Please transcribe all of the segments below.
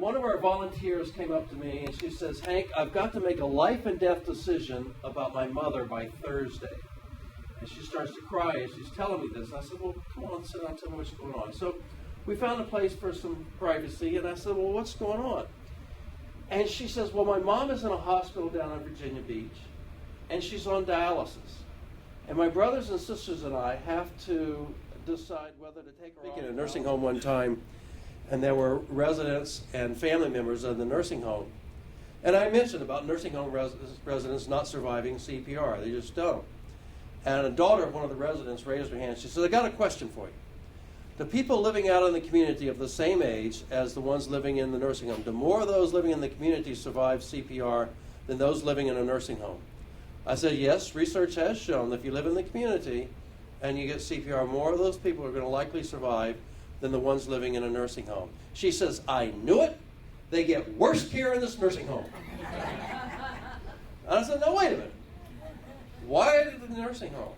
one of our volunteers came up to me and she says, Hank, I've got to make a life and death decision about my mother by Thursday. And she starts to cry as she's telling me this. I said, well, come on, sit down, tell me what's going on. So we found a place for some privacy, and I said, well, what's going on? And she says, well, my mom is in a hospital down in Virginia Beach, and she's on dialysis. And my brothers and sisters and I have to decide whether to take her in a nursing home one time, and there were residents and family members of the nursing home. And I mentioned about nursing home residents not surviving CPR. They just don't. And a daughter of one of the residents raised her hand. She said, I got a question for you. The people living out in the community of the same age as the ones living in the nursing home, do more of those living in the community survive CPR than those living in a nursing home? I said, yes, research has shown that if you live in the community and you get CPR, more of those people are going to likely survive than the ones living in a nursing home. She says, I knew it. They get worse care in this nursing home. And I said, no, wait a minute. Why the nursing home?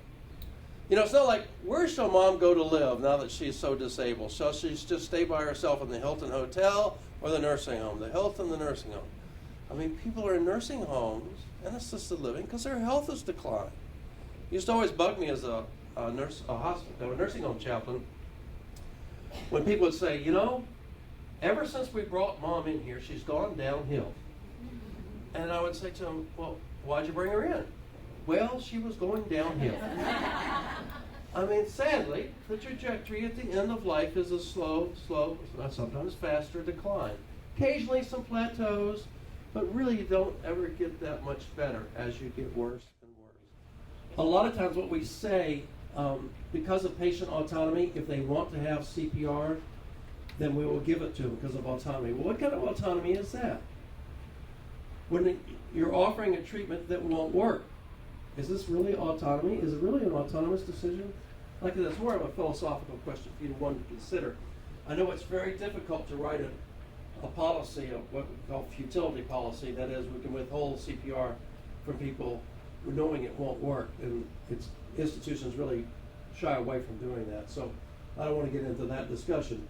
You know, it's not like, where shall mom go to live now that she's so disabled? Shall she just stay by herself in the Hilton Hotel or the nursing home? The Hilton, the nursing home. I mean, people are in nursing homes and assisted living because their health has declined. It used to always bug me as a nursing home chaplain when people would say, you know, ever since we brought mom in here, she's gone downhill. And I would say to them, well, why'd you bring her in? Well, she was going downhill. I mean, sadly, the trajectory at the end of life is a slow, sometimes faster decline. Occasionally some plateaus, but really you don't ever get that much better as you get worse and worse. A lot of times what we say, because of patient autonomy, if they want to have CPR, then we will give it to them because of autonomy. Well, what kind of autonomy is that? When you're offering a treatment that won't work, is this really autonomy? Is it really an autonomous decision? Like that's more of a philosophical question for you to consider. I know it's very difficult to write a policy, what we call futility policy. That is, we can withhold CPR from people knowing it won't work, and institutions really shy away from doing that. So I don't want to get into that discussion.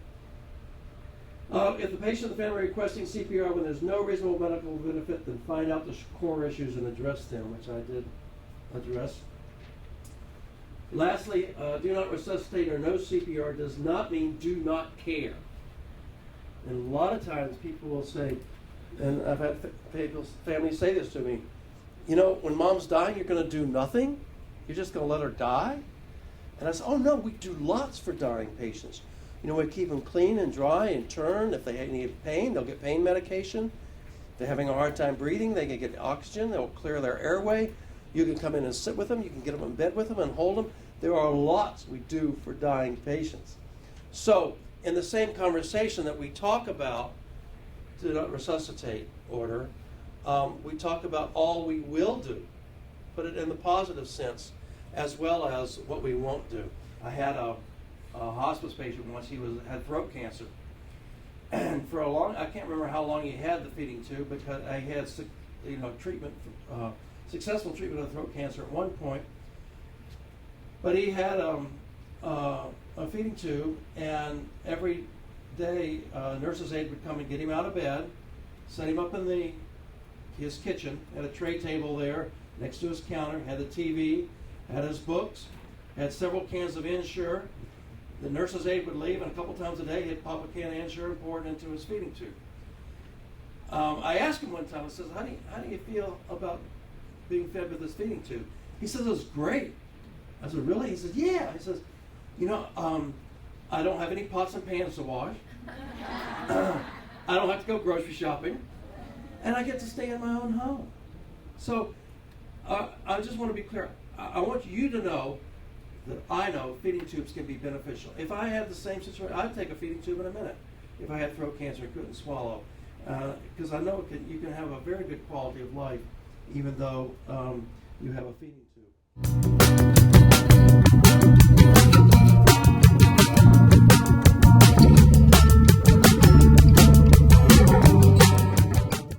If the patient and the family are requesting CPR when there's no reasonable medical benefit, then find out the core issues and address them, which I did address. Lastly, do not resuscitate or no CPR does not mean do not care. And a lot of times people will say, and I've had families say this to me, you know, when mom's dying, you're going to do nothing? You're just going to let her die? And I said, oh no, we do lots for dying patients. You know, we keep them clean and dry and turn. If they need pain, they'll get pain medication. If they're having a hard time breathing, they can get oxygen. They'll clear their airway. You can come in and sit with them. You can get them in bed with them and hold them. There are lots we do for dying patients. So, in the same conversation that we talk about do not resuscitate order, we talk about all we will do. Put it in the positive sense, as well as what we won't do. I had a hospice patient once. He had throat cancer, and for a long, I can't remember how long he had the feeding tube, because I had treatment, successful treatment of throat cancer at one point. But he had a feeding tube, and every day nurse's aide would come and get him out of bed, set him up in his kitchen, had a tray table there next to his counter, had a TV, had his books, had several cans of Ensure. The nurse's aide would leave, and a couple times a day he'd pop a can of Ensure and pour it into his feeding tube. I asked him one time, I said, how do you feel about being fed with this feeding tube? He says, it was great. I said, really? He says, yeah. He says, I don't have any pots and pans to wash. I don't have to go grocery shopping. And I get to stay in my own home. So I just want to be clear. I want you to know that I know feeding tubes can be beneficial. If I had the same situation, I'd take a feeding tube in a minute if I had throat cancer and couldn't swallow. Because I know you can have a very good quality of life even though you have a feeding tube.